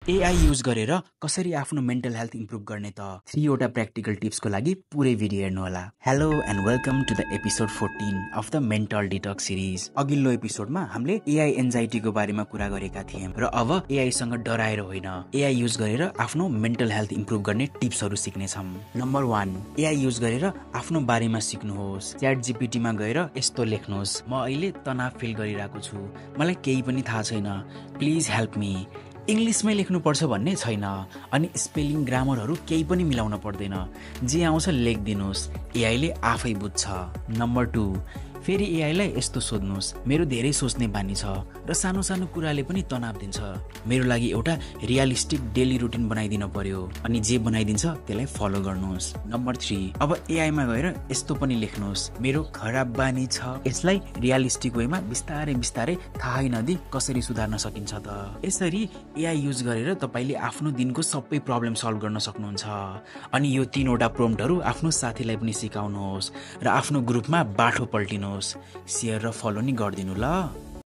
AI use गरेर कसरी आफ्नो मेन्टल हेल्थ इम्प्रुभ गर्ने त 3 वटा प्र्याक्टिकल टिप्सको लागि पुरै भिडियो हेर्नु होला। Hello and welcome to the episode 14 of the mental detox series. अघिल्लो एपिसोडमा हामीले एआई एन्जाइटीको बारेमा कुरा गरेका थियौं र अब एआई सँग डराएर होइन, एआई युज गरेर आफ्नो मेन्टल हेल्थ इम्प्रुभ गर्ने टिप्सहरू सिक्नेछौं। नम्बर 1, एआई युज गरेर आफ्नो बारेमा सिक्नुहोस्। च्याट जीपीटी मा गएर यस्तो लेख्नुहोस्, म अहिले तनाव फिल गरिरहेको छु, मलाई केही पनि थाहा छैन, प्लिज हेल्प मी। इंग्लिशमै लेख्नुपर्छ भन्ने छैन, अनि स्पेलिङ ग्रामरहरू केही पनि मिलाउन पर्दैन, जे आउँछ लेखिदिनुहोस्, एआईले आफै बुझ्छ। नम्बर 2, फेरि एआईलाई यस्तो सोध्नुहोस्, मेरो धेरै सोच्ने बानी छ र सानो सानो कुराले पनि तनाव दिन्छ, मेरो लागि एउटा रियलिस्टिक डेली रुटिन बनाइदिन पर्यो, अनि जे बनाइदिन्छ त्यसलाई फलो गर्नुहोस्। नम्बर 3, अब एआई मा गएर यस्तो पनि लेख्नुहोस्, मेरो खराब बानी छ, यसलाई रियलिस्टिक वेमा बिस्तारै बिस्तारै थाहै नदिई कसरी सुधार्न सकिन्छ त। यसरी एआई युज गरेर तपाईले आफ्नो दिनको सबै प्रब्लम सल्भ गर्न सक्नुहुन्छ। अनि यो 3 वटा प्रोम्प्टहरू आफ्नो साथीलाई पनि सिकाउनुहोस् र आफ्नो ग्रुपमा बाठो पल्टिनुहोस्। शेयर र फलो नि गरिदिनु ल।